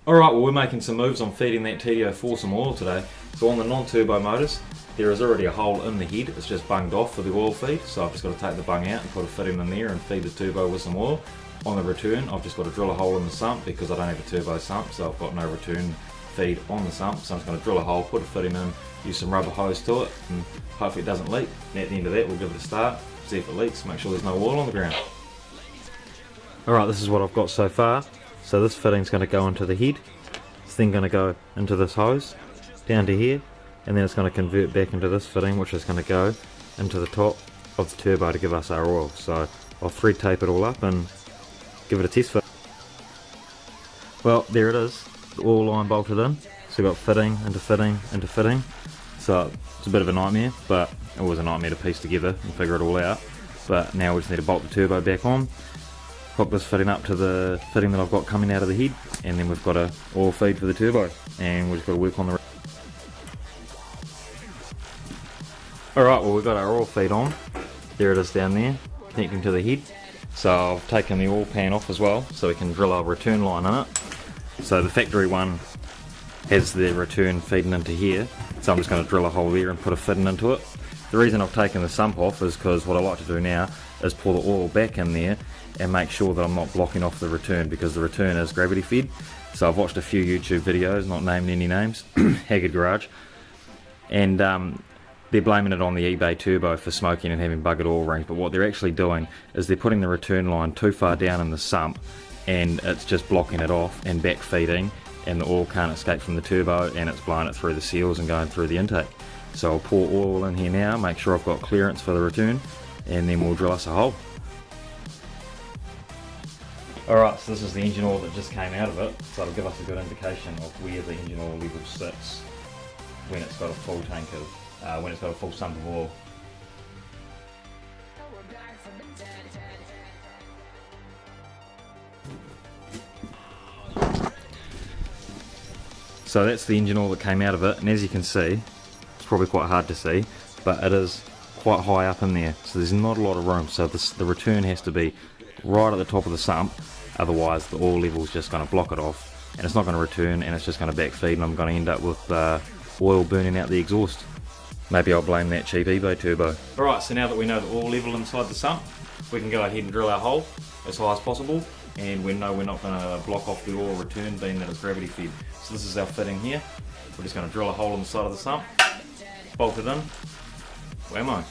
Alright, well we're making some moves on feeding that PT2 some oil today. So on the non-turbo motors, there is already a hole in the head, it's just bunged off for the oil feed, so I've just got to take the bung out and put a fitting in there and feed the turbo with some oil. On the return, I've just got to drill a hole in the sump because I don't have a turbo sump, so I've got no return feed on the sump, so I'm just going to drill a hole, put a fitting in, use some rubber hose to it, and hopefully it doesn't leak. And at the end of that we'll give it a start, see if it leaks, make sure there's no oil on the ground. Alright, this is what I've got so far. So this fitting's going to go into the head, it's then going to go into this hose, down to here, and then it's going to convert back into this fitting, which is going to go into the top of the turbo to give us our oil. So I'll thread tape it all up and give it a test fit. Well, there it is, the oil line bolted in, so we've got fitting into fitting into fitting. So it's a bit of a nightmare, but it was a nightmare to piece together and figure it all out. But now we just need to bolt the turbo back on, hook this fitting up to the fitting that I've got coming out of the head, and then we've got a oil feed for the turbo, and we've just got to work on the. Alright, well we've got our oil feed on, there it is down there, connecting to the head. So I've taken the oil pan off as well, so we can drill our return line in it. So the factory one has the return feeding into here, so I'm just going to drill a hole there and put a fitting into it. The reason I've taken the sump off is because what I like to do now is pour the oil back in there and make sure that I'm not blocking off the return, because the return is gravity fed. So I've watched a few YouTube videos, not naming any names, Haggard Garage, and they're blaming it on the eBay turbo for smoking and having buggered oil range, but what they're actually doing is they're putting the return line too far down in the sump and it's just blocking it off and back feeding, and the oil can't escape from the turbo and it's blowing it through the seals and going through the intake. So I'll pour oil in here now, make sure I've got clearance for the return, and then we'll drill us a hole. Alright, so this is the engine oil that just came out of it, so it'll give us a good indication of where the engine oil level sits when it's got a full tank of, when it's got a full sump of oil. So that's the engine oil that came out of it, and as you can see, it's probably quite hard to see, but it is quite high up in there, so there's not a lot of room. So the return has to be right at the top of the sump, otherwise the oil level is just going to block it off, and it's not going to return, and it's just going to backfeed, and I'm going to end up with oil burning out the exhaust. Maybe I'll blame that cheap eBay turbo. Alright, so now that we know the oil level inside the sump, we can go ahead and drill our hole as high as possible, and we know we're not going to block off the oil return, being that it's gravity fed. So this is our fitting here. We're just going to drill a hole in the side of the sump, bolt it in, whammo.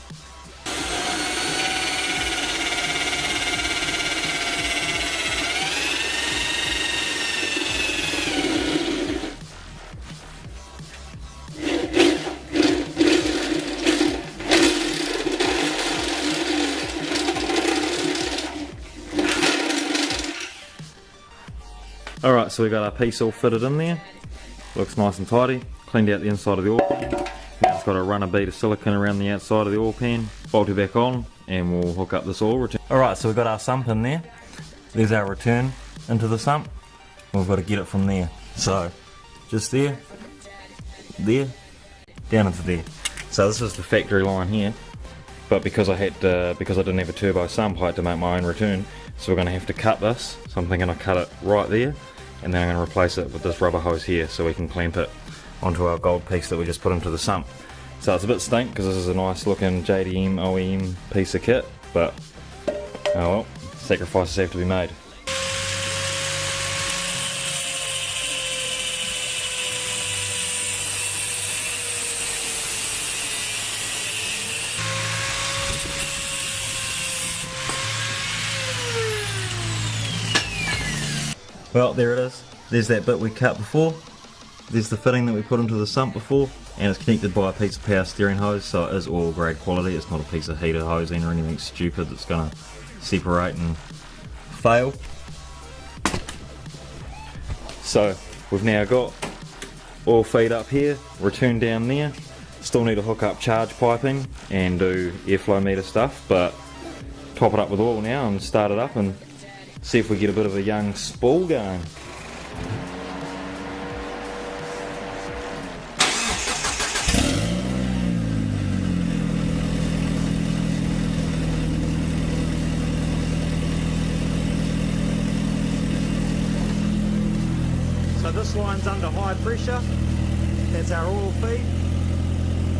Alright, so we got our piece all fitted in there, looks nice and tidy, cleaned out the inside of the oil pan. Now it's got to run a bead of silicone around the outside of the oil pan, bolt it back on, and we'll hook up this oil return. Alright, so we've got our sump in there, there's our return into the sump, we've got to get it from there. So, just there, down into there. So this is the factory line here, but because I didn't have a turbo sump, I had to make my own return, so we're going to have to cut this. So I'm thinking I'll cut it right there, and then I'm going to replace it with this rubber hose here so we can clamp it onto our gold piece that we just put into the sump. So it's a bit stink because this is a nice looking JDM OEM piece of kit, but oh well, sacrifices have to be made. Well, there it is. There's that bit we cut before. There's the fitting that we put into the sump before, and it's connected by a piece of power steering hose, so it is oil grade quality. It's not a piece of heater hosing or anything stupid that's going to separate and fail. So we've now got oil feed up here, return down there. Still need to hook up charge piping and do airflow meter stuff, but top it up with oil now and start it up and see if we get a bit of a young spool going. So this line's under high pressure, that's our oil feed,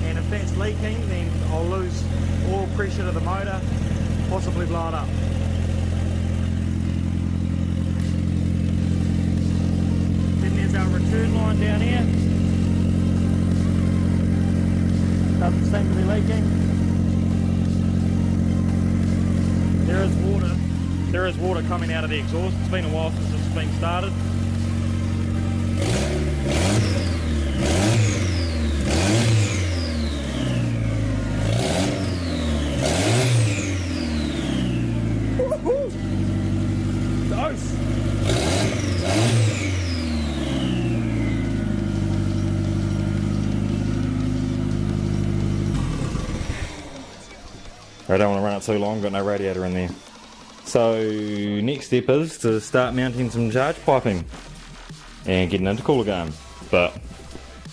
and if that's leaking then I'll lose oil pressure to the motor, possibly blow it up. Then there's our return line down here, doesn't seem to be leaking. There is water coming out of the exhaust. It's been a while since it's been started. Dose! I don't want to run it too long, got no radiator in there. So next step is to start mounting some charge piping and getting into cooler game. But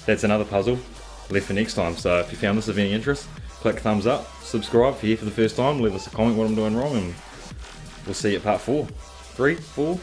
that's another puzzle left for next time. So if you found this of any interest, click thumbs up, subscribe if you're here for the first time, leave us a comment what I'm doing wrong, and we'll see you at part 4. 3, 4.